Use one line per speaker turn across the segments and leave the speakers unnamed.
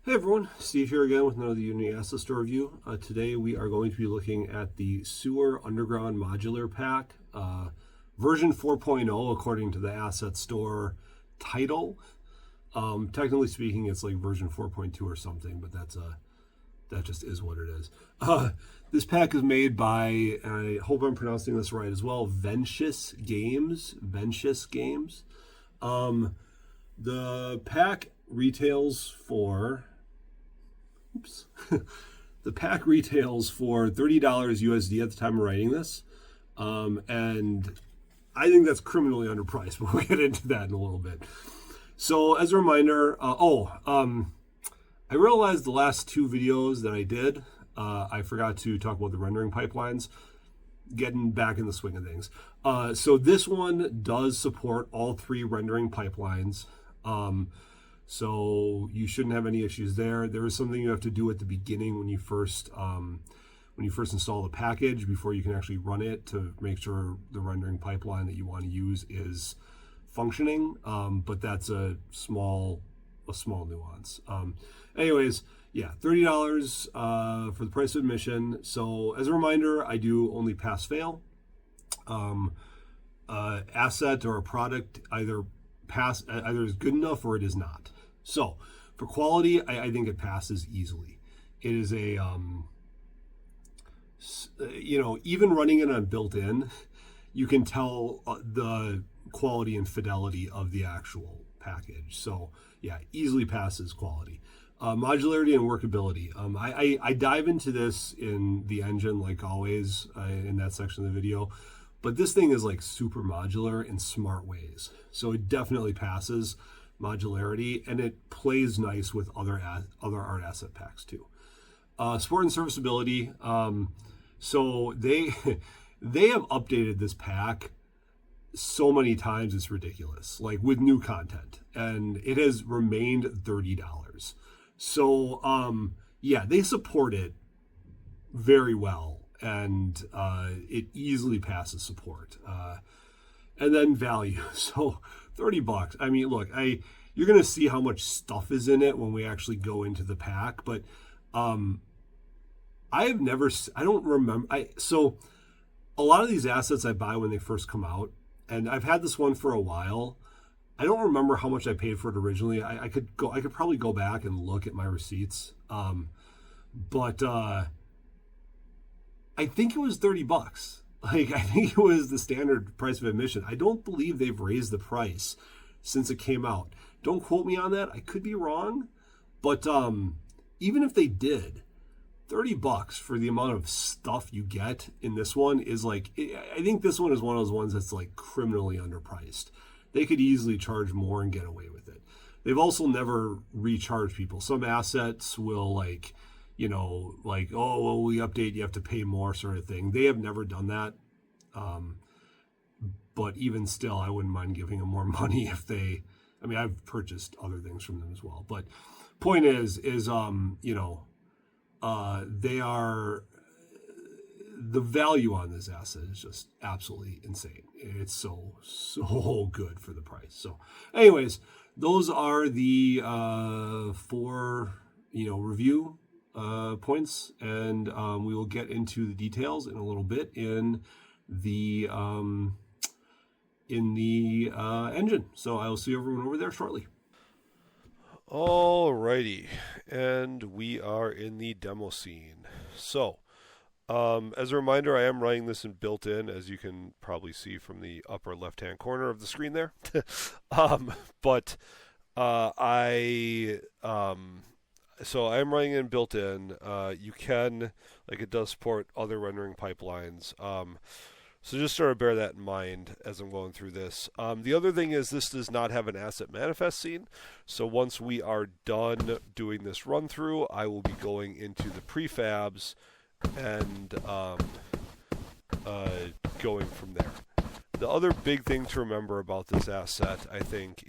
Hey everyone, Steve here again with another Unity Asset Store review. Today we are going to be looking at the Sewer Underground Modular Pack, version 4.0 according to the Asset Store title. Technically speaking, it's like version 4.2 or something, but that just is what it is. This pack is made by, I hope I'm pronouncing this right as well, Ventious Games. The pack retails for Oops. The pack retails for $30 USD at the time of writing this. And I think that's criminally underpriced, but we'll get into that in a little bit. So, as a reminder, I realized the last two videos that I did, I forgot to talk about the rendering pipelines. Getting back in the swing of things. So, this one does support all three rendering pipelines. So you shouldn't have any issues there. There is something you have to do at the beginning when you first install the package before you can actually run it to make sure the rendering pipeline that you want to use is functioning. But that's a small nuance. Anyways, yeah, $30 for the price of admission. So as a reminder, I do only pass fail. Asset or a product either is good enough or it is not. So for quality, I think it passes easily. It is a, even running it on built-in, you can tell the quality and fidelity of the actual package. So yeah, easily passes quality. Modularity and workability. I dive into this in the engine like always in that section of the video. But this thing is like super modular in smart ways. So it definitely passes modularity and it plays nice with other art asset packs too. Support and serviceability. So they have updated this pack so many times it's ridiculous, like with new content. And it has remained $30. So yeah, they support it very well. And it easily passes support. And then value. So $30. I mean, look, you're going to see how much stuff is in it when we actually go into the pack. But I don't remember. So a lot of these assets I buy when they first come out, and I've had this one for a while. I don't remember how much I paid for it originally. I could probably go back and look at my receipts. But I think it was $30. Like, I think it was the standard price of admission. I don't believe they've raised the price since it came out. Don't quote me on that. I could be wrong. But even if they did, $30 for the amount of stuff you get in this one is like, I think this one is one of those ones that's like criminally underpriced. They could easily charge more and get away with it. They've also never recharged people. Some assets will like, oh, well, we update, you have to pay more sort of thing. They have never done that. But even still, I wouldn't mind giving them more money if I've purchased other things from them as well. But point is, they are, the value on this asset is just absolutely insane. It's so good for the price. So anyways, those are the four, review points, and we will get into the details in a little bit in the engine. So I will see everyone over there shortly.
Alrighty, and we are in the demo scene. So, as a reminder, I am running this in built-in, as you can probably see from the upper left-hand corner of the screen there. So I'm running in built-in. You can, it does support other rendering pipelines. So just sort of bear that in mind as I'm going through this. The other thing is this does not have an asset manifest scene. So once we are done doing this run through, I will be going into the prefabs and going from there. The other big thing to remember about this asset, I think,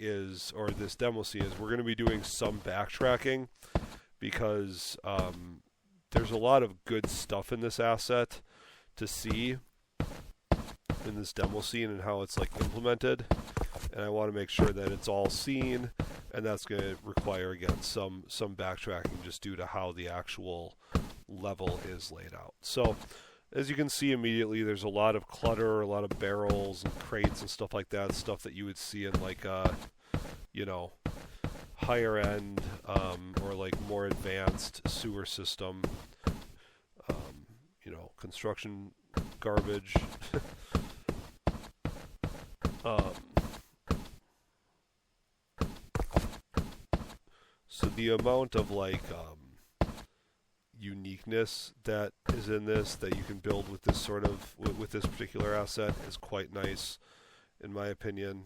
or this demo scene, is we're going to be doing some backtracking because there's a lot of good stuff in this asset to see in this demo scene and how it's implemented, and I want to make sure that it's all seen and that's going to require again some backtracking just due to how the actual level is laid out. So as you can see immediately, there's a lot of clutter, a lot of barrels and crates and stuff like that, stuff that you would see in like a, you know, higher end or like more advanced sewer system, you know, construction garbage. um, so the amount of like uniqueness that is in this that you can build with this sort of with this particular asset is quite nice, in my opinion.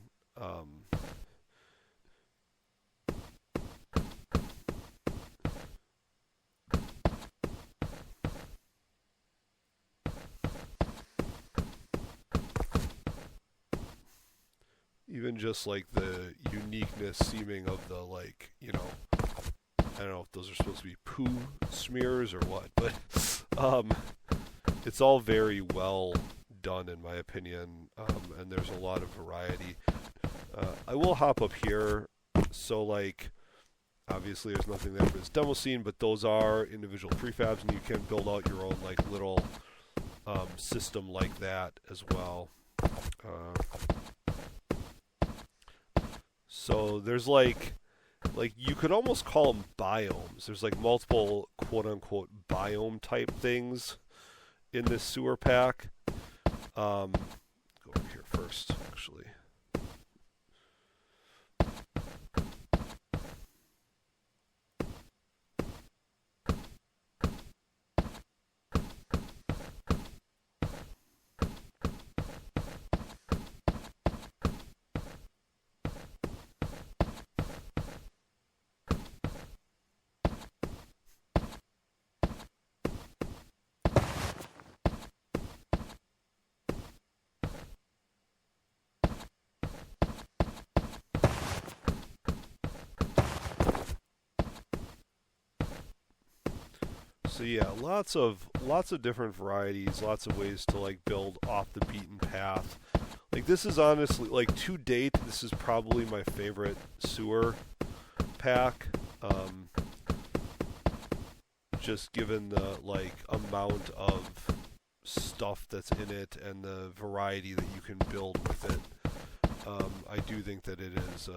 Even just like the uniqueness seeming of the, like, you know, I don't know if those are supposed to be poo smears or what, but it's all very well done in my opinion, and there's a lot of variety. I will hop up here, so like obviously there's nothing there for this demo scene, but those are individual prefabs, and you can build out your own like little system like that as well. So there's like you could almost call them biomes. There's like multiple quote unquote biome type things in this sewer pack. Go over here first, actually. So yeah, lots of different varieties, lots of ways to like build off the beaten path. Like this is honestly, like to date, this is probably my favorite sewer pack. Just given the like amount of stuff that's in it and the variety that you can build with it. I do think that it is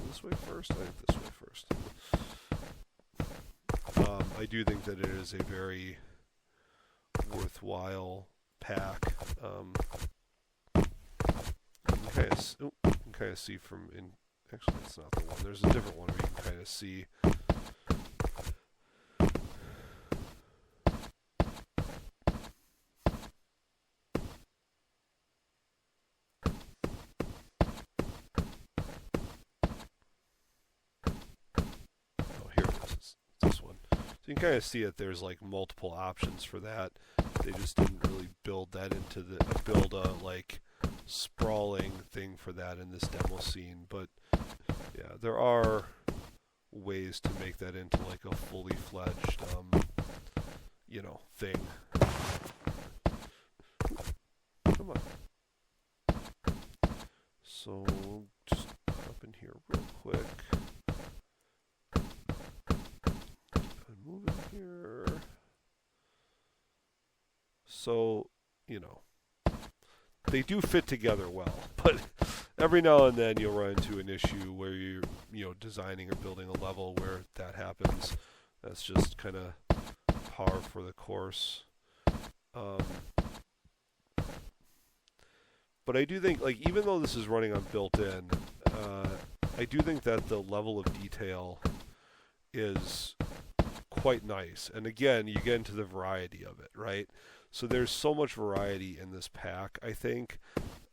this way first. I think this way first. I do think that it is a very worthwhile pack. You can kind of see from in. Actually, it's not the one. There's a different one where you can kind of see. You can kind of see that there's like multiple options for that. They just didn't really build that into build a like sprawling thing for that in this demo scene. But yeah, there are ways to make that into like a fully fledged, you know, thing. Come on. So we'll just hop in here real quick. Moving here. So, you know, they do fit together well, but every now and then you'll run into an issue where you're, you know, designing or building a level where that happens. That's just kind of par for the course. But I do think, like, even though this is running on built-in, I do think that the level of detail is quite nice. And again, you get into the variety of it, right? So there's so much variety in this pack, I think,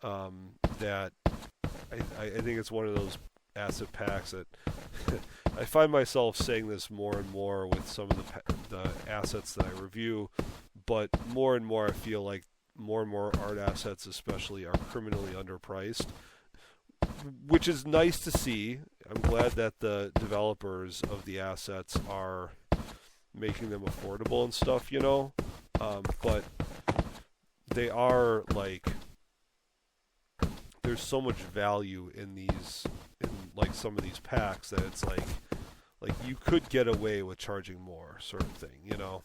that I think it's one of those asset packs that I find myself saying this more and more with some of the assets that I review, but more and more I feel like more and more art assets especially are criminally underpriced, which is nice to see. I'm glad that the developers of the assets are making them affordable and stuff, you know, but they are like, there's so much value in these, in like some of these packs that it's like you could get away with charging more, sort of thing, you know.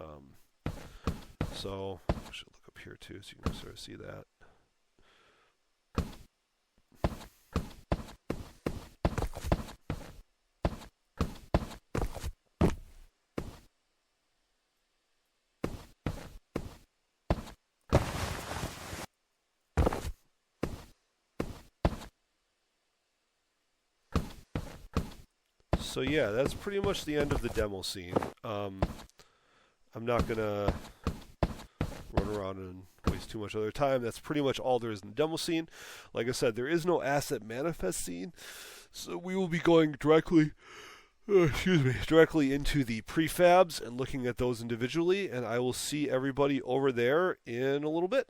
Um, so I should look up here too, so you can sort of see that. So yeah, that's pretty much the end of the demo scene. I'm not gonna run around and waste too much other time. That's pretty much all there is in the demo scene. Like I said, there is no asset manifest scene, so we will be going directly into the prefabs and looking at those individually, and I will see everybody over there in a little bit.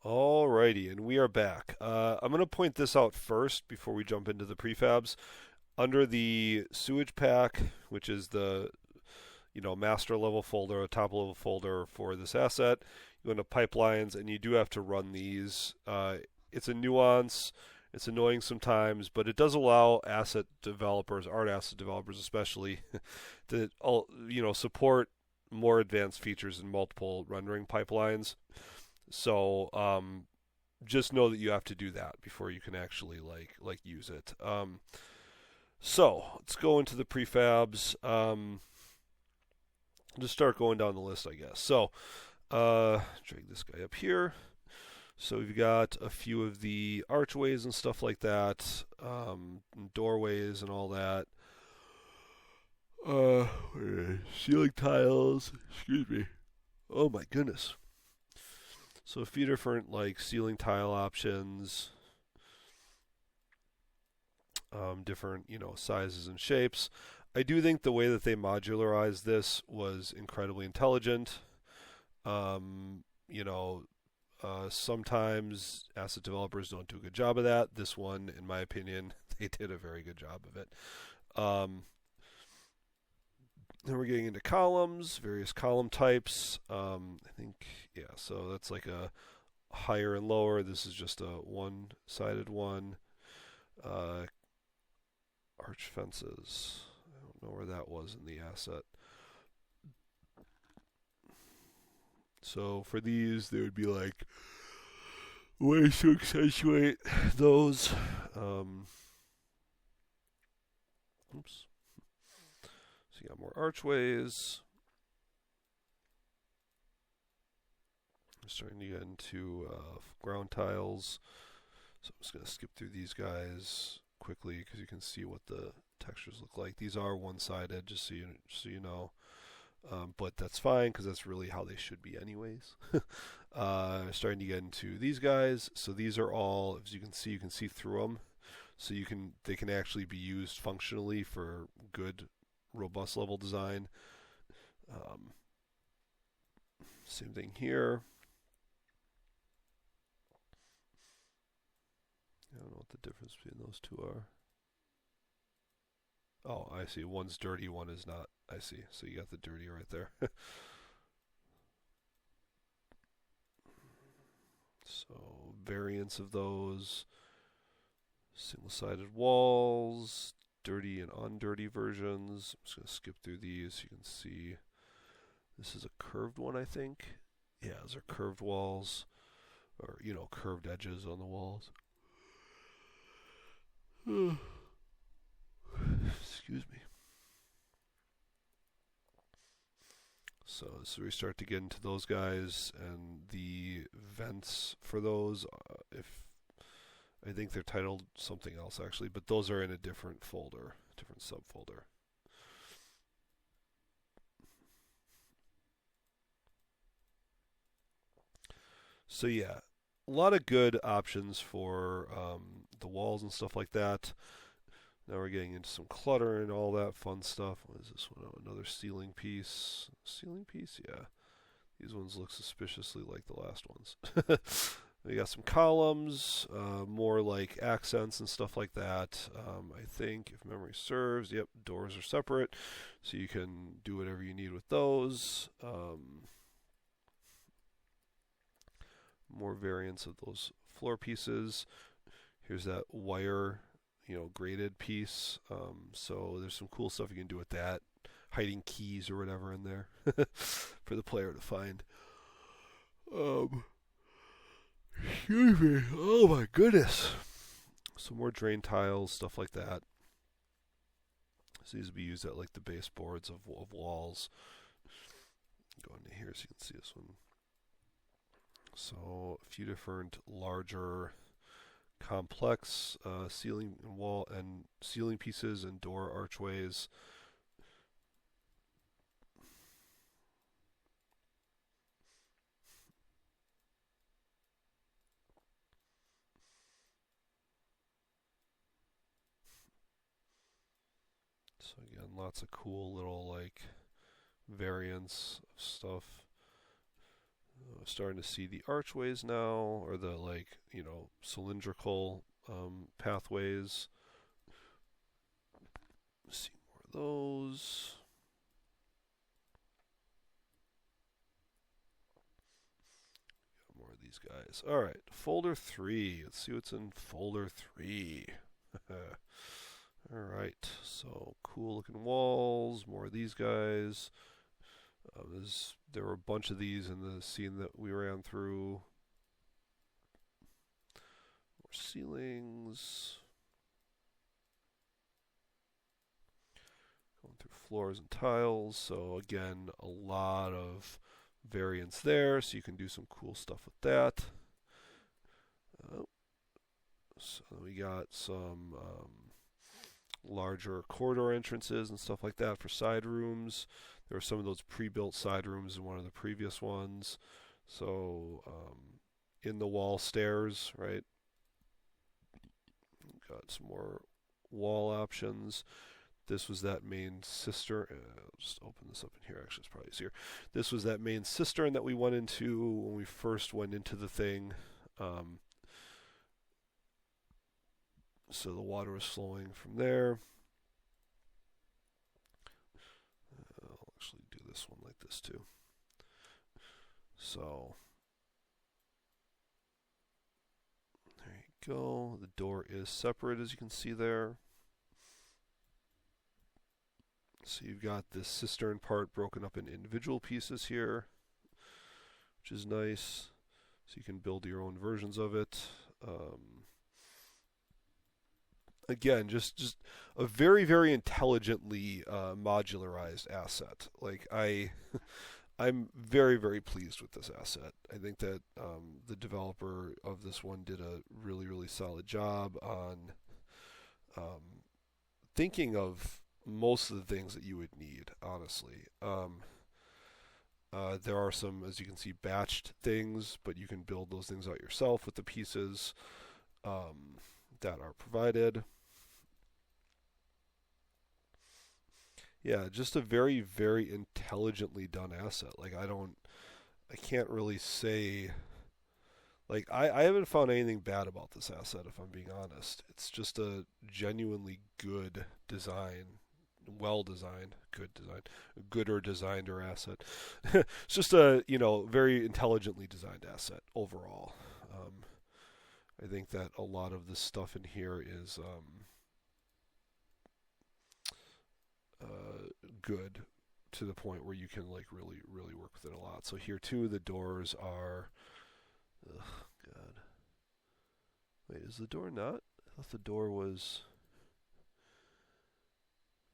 Alrighty, and we are back. I'm going to point this out first before we jump into the prefabs. Under the sewage pack, which is the master level folder, a top level folder for this asset, you go into pipelines, and you do have to run these. It's a nuance. It's annoying sometimes, but it does allow asset developers, art asset developers especially, to support more advanced features in multiple rendering pipelines. So just know that you have to do that before you can actually like use it. So let's go into the prefabs. Just start going down the list, I guess. So drag this guy up here. So we've got a few of the archways and stuff like that, doorways and all that. Ceiling tiles. Excuse me. Oh my goodness. So a few different like ceiling tile options, different sizes and shapes. I do think the way that they modularized this was incredibly intelligent. Sometimes asset developers don't do a good job of that. This one, in my opinion, they did a very good job of it. Then we're getting into columns, various column types. I think, yeah, so that's like a higher and lower. This is just a one-sided one. Arch fences. I don't know where that was in the asset. So for these, they would be like ways to accentuate those. Oops. So you got more archways. I'm starting to get into ground tiles. So I'm just going to skip through these guys quickly because you can see what the textures look like. These are one-sided, just so you know. But that's fine because that's really how they should be anyways. Starting to get into these guys. So these are all, as you can see through them. So they can actually be used functionally for good, robust level design. Same thing here. I don't know what the difference between those two are. Oh, I see. One's dirty, one is not. I see. So you got the dirty right there. So variants of those. Single-sided walls, dirty and undirty versions. I'm just going to skip through these so you can see. This is a curved one, I think. Yeah, those are curved walls. Or, curved edges on the walls. Excuse me. So we start to get into those guys and the vents for those. I think they're titled something else actually, but those are in a different folder, different subfolder. So yeah, a lot of good options for the walls and stuff like that. Now we're getting into some clutter and all that fun stuff. What is this one? Oh, another ceiling piece. Ceiling piece? Yeah. These ones look suspiciously like the last ones. We got some columns, more like accents and stuff like that. I think, if memory serves, yep, doors are separate, so you can do whatever you need with those. More variants of those floor pieces. Here's that wire, graded piece. So there's some cool stuff you can do with that. Hiding keys or whatever in there for the player to find. Excuse me. Oh my goodness. Some more drain tiles, stuff like that. So these will be used at like the baseboards of walls. Go into here so you can see this one. So a few different larger complex ceiling and wall and ceiling pieces and door archways. So again, lots of cool little like variants of stuff. Starting to see the archways now, or the like, cylindrical pathways. See more of those. Got more of these guys. All right, folder 3. Let's see what's in folder 3. Alright, so cool looking walls, more of these guys. There were a bunch of these in the scene that we ran through. More ceilings. Going through floors and tiles, so again, a lot of variants there, so you can do some cool stuff with that. So we got some larger corridor entrances and stuff like that for side rooms. There were some of those pre-built side rooms in one of the previous ones. So in the wall stairs, right? Got some more wall options. This was that main cistern. I'll just open this up in here. Actually, it's probably easier. This was that main cistern that we went into when we first went into the thing. So the water was flowing from there. I'll actually do this one like this too. So there you go. The door is separate, as you can see there. So you've got this cistern part broken up in individual pieces here, which is nice. So you can build your own versions of it. Again, just a very, very intelligently modularized asset. Like I'm very, very pleased with this asset. I think that the developer of this one did a really, really solid job on thinking of most of the things that you would need, honestly. There are some, as you can see, batched things, but you can build those things out yourself with the pieces that are provided. Yeah, just a very, very intelligently done asset. Like I can't really say, like I haven't found anything bad about this asset if I'm being honest. It's just a genuinely good design, well designed, good design, gooder designed or asset. It's just a, very intelligently designed asset overall. I think that a lot of the stuff in here is good to the point where you can like really, really work with it a lot. So here too, the doors are. Ugh, God. Wait, is the door not? I thought the door was.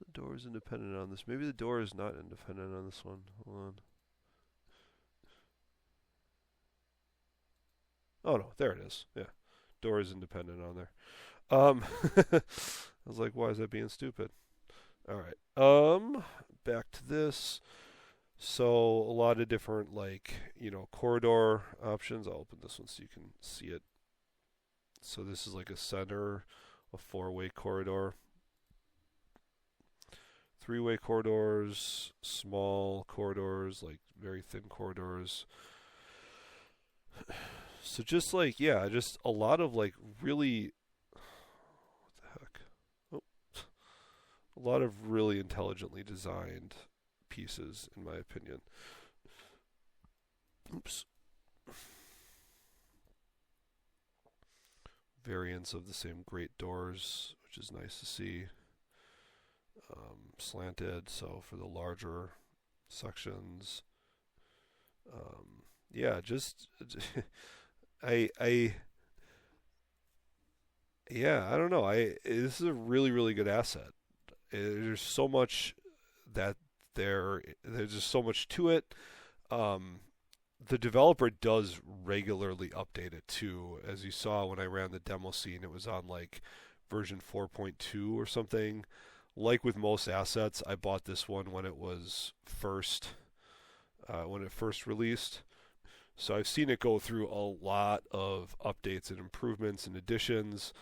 The door is independent on this. Maybe the door is not independent on this one. Hold on. Oh no, there it is. Yeah, door is independent on there. I was like, why is that being stupid? All right. Back to this. So a lot of different corridor options. I'll open this one so you can see it. So this is like a four-way corridor. Three-way corridors, small corridors, like very thin corridors. So just just a lot of like really, what the heck? Oh, a lot of really intelligently designed pieces, in my opinion. Oops. variants of the same great doors, which is nice to see. Slanted, so for the larger sections. Yeah, just I yeah, I don't know. I This is a really really good asset. There's so much that there's just so much to it. Um, the developer does regularly update it too. As you saw when I ran the demo scene, it was on like version 4.2 or something. Like with most assets, I bought this one when it first released. So I've seen it go through a lot of updates and improvements and additions.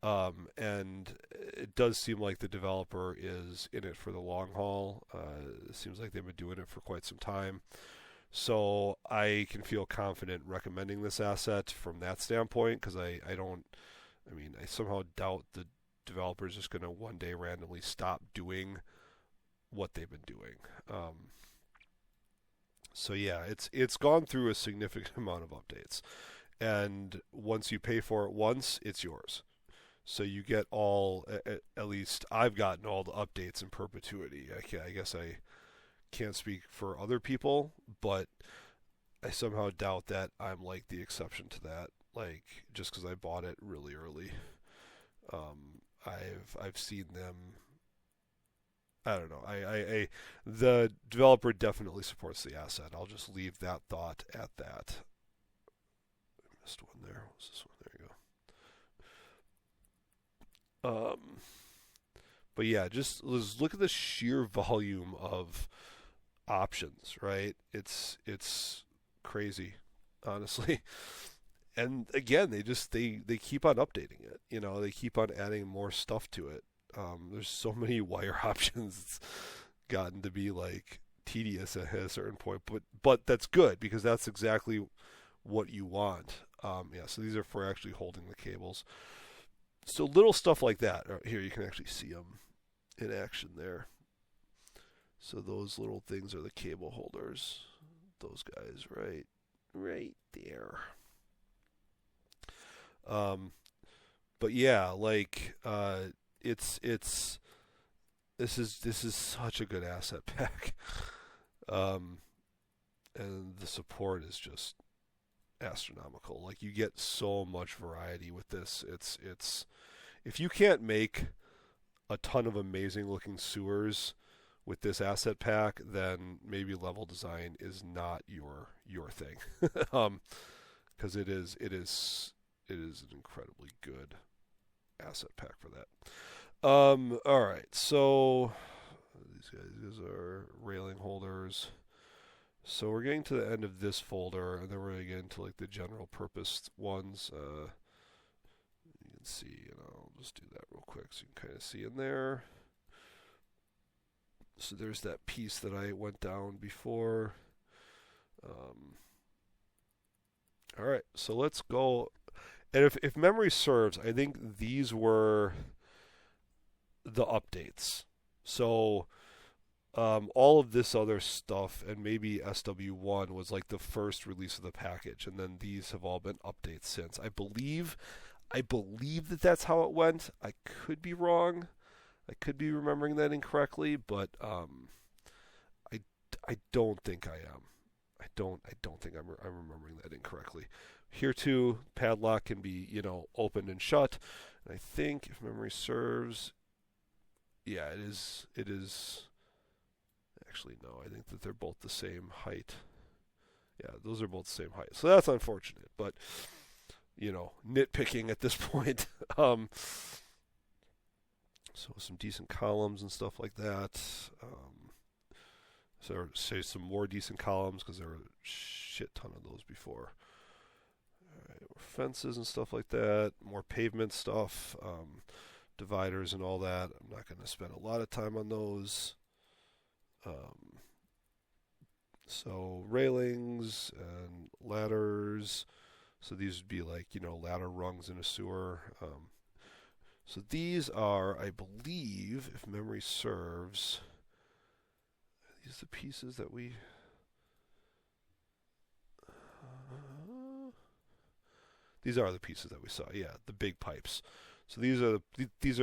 And it does seem like the developer is in it for the long haul. It seems like they've been doing it for quite some time. So I can feel confident recommending this asset from that standpoint because I somehow doubt the developer is just going to one day randomly stop doing what they've been doing. So yeah, it's gone through a significant amount of updates, and once you pay for it once, it's yours. So you get at least I've gotten all the updates in perpetuity. I guess I can't speak for other people, but I somehow doubt that I'm like the exception to that. Like just because I bought it really early, I've seen them. I don't know. The developer definitely supports the asset. I'll just leave that thought at that. I missed one there. What's this one? There you go. But yeah, just let's look at the sheer volume of options. Right? It's crazy, honestly. And again, they keep on updating it. They keep on adding more stuff to it. There's so many wire options. It's gotten to be like tedious at a certain point, but that's good because that's exactly what you want. Yeah, so these are for actually holding the cables. So little stuff like that. Here you can actually see them in action there. So those little things are the cable holders. Those guys right there. But yeah, like it's this is such a good asset pack, um, and the support is just astronomical. Like you get so much variety with this. It's if you can't make a ton of amazing looking sewers with this asset pack, then maybe level design is not your thing, because it is an incredibly good asset pack for that. All right, so these are railing holders. So we're getting to the end of this folder, and then we're going to get into like the general purpose ones. You can see, I'll just do that real quick so you can kind of see in there. So there's that piece that I went down before. All right, so let's go. And if memory serves, I think these were the updates. So all of this other stuff and maybe SW1 was like the first release of the package, and then these have all been updates since. I believe that that's how it went. I could be wrong. I could be remembering that incorrectly, but I don't think I am. I don't think I'm remembering that incorrectly. Here too, padlock can be opened and shut. And I think if memory serves, yeah, it is. It is. Actually, no. I think that they're both the same height. Yeah, those are both the same height. So that's unfortunate, but nitpicking at this point. So some decent columns and stuff like that. So say some more decent columns because there were a shit ton of those before. All right, fences and stuff like that. More pavement stuff, dividers and all that. I'm not going to spend a lot of time on those. So railings and ladders. So these would be like ladder rungs in a sewer. So these are, I believe, if memory serves, these are the pieces that we. These are the pieces that we saw. Yeah, the big pipes. So these are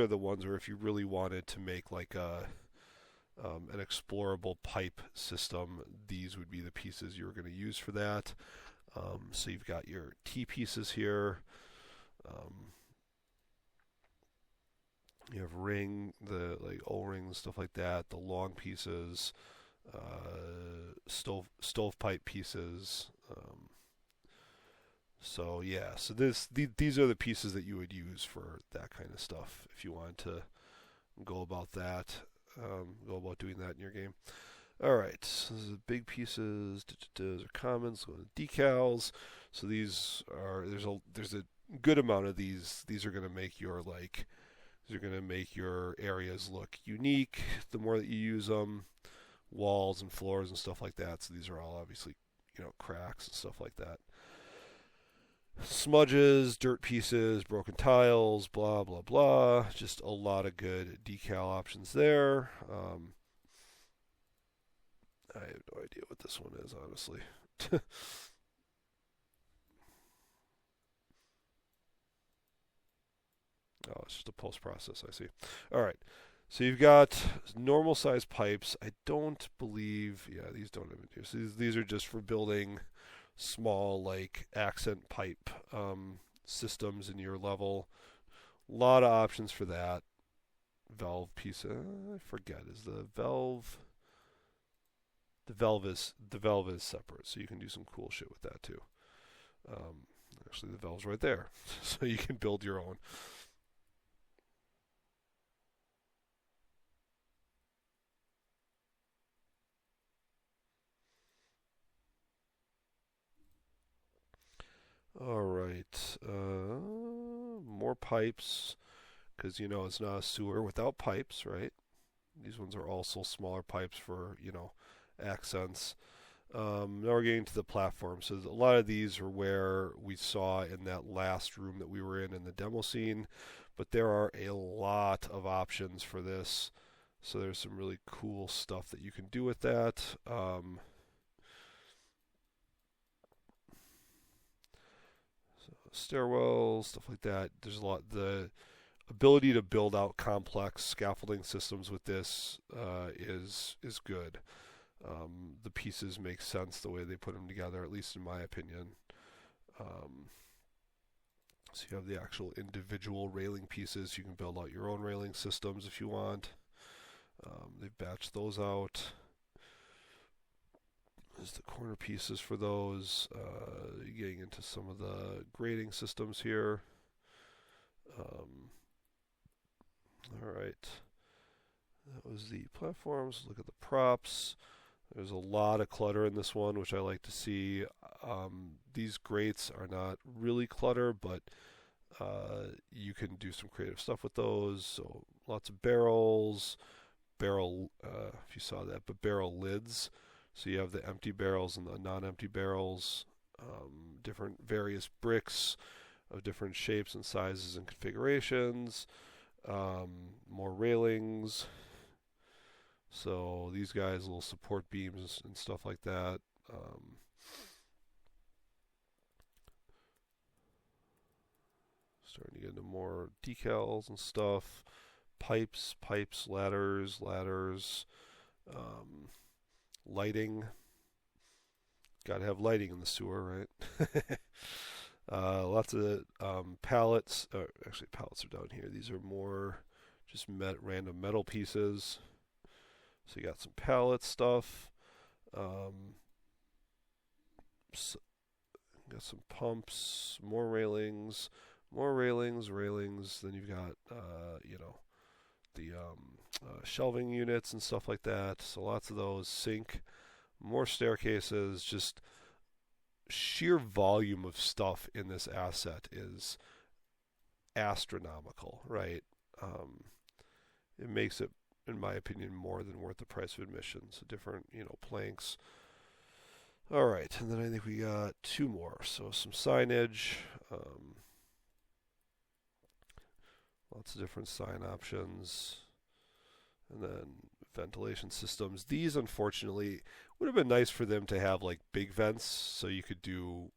the ones where if you really wanted to make like an explorable pipe system, these would be the pieces you were going to use for that. So you've got your T pieces here. Um, you have ring, the like O-rings, stuff like that. The long pieces, stovepipe pieces. So yeah, so these are the pieces that you would use for that kind of stuff if you wanted to go about that, go about doing that in your game. All right, so this is big pieces. Those are commons. Go to decals. So these are there's a good amount of these. These are going to make your these are going to make your areas look unique. The more that you use them, walls and floors and stuff like that. So these are all obviously cracks and stuff like that. Smudges, dirt pieces, broken tiles, blah blah blah. Just a lot of good decal options there. I have no idea what this one is, honestly. Oh, it's just a post process, I see. All right. So you've got normal size pipes. I don't believe, yeah, these don't have it. So these are just for building small, like accent pipe systems in your level. A lot of options for that. Valve piece, I forget, is the valve. The valve is separate, so you can do some cool shit with that too. Actually, the valve's right there, so you can build your own. All right, more pipes, because it's not a sewer without pipes, right? These ones are also smaller pipes for accents. Now we're getting to the platform. So a lot of these are where we saw in that last room that we were in the demo scene, but there are a lot of options for this. So there's some really cool stuff that you can do with that. So stairwells, stuff like that. There's a lot. The ability to build out complex scaffolding systems with this is good. The pieces make sense the way they put them together, at least in my opinion. So you have the actual individual railing pieces. You can build out your own railing systems if you want. They've batched those out. There's the corner pieces for those. Getting into some of the grading systems here. All right. That was the platforms. Look at the props. There's a lot of clutter in this one, which I like to see. These grates are not really clutter, but you can do some creative stuff with those. So lots of barrels, if you saw that, but barrel lids. So you have the empty barrels and the non-empty barrels, different various bricks of different shapes and sizes and configurations, more railings. So these guys, little support beams and stuff like that. Starting to get into more decals and stuff. Pipes, ladders, lighting. Got to have lighting in the sewer, right? Lots of pallets. Actually, pallets are down here. These are more just random metal pieces. So you got some pallet stuff. Got some pumps, more railings. Then you've got the shelving units and stuff like that. So lots of those. Sink, more staircases. Just sheer volume of stuff in this asset is astronomical, right? It makes it, in my opinion, more than worth the price of admission. So different, planks. All right, and then I think we got two more. So some signage, lots of different sign options, and then ventilation systems. These, unfortunately, would have been nice for them to have like big vents, so you could do,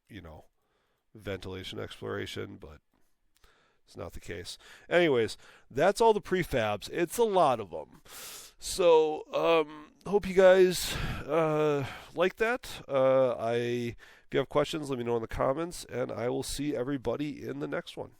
ventilation exploration, but it's not the case. Anyways, that's all the prefabs. It's a lot of them. So, hope you guys like that. If you have questions, let me know in the comments, and I will see everybody in the next one.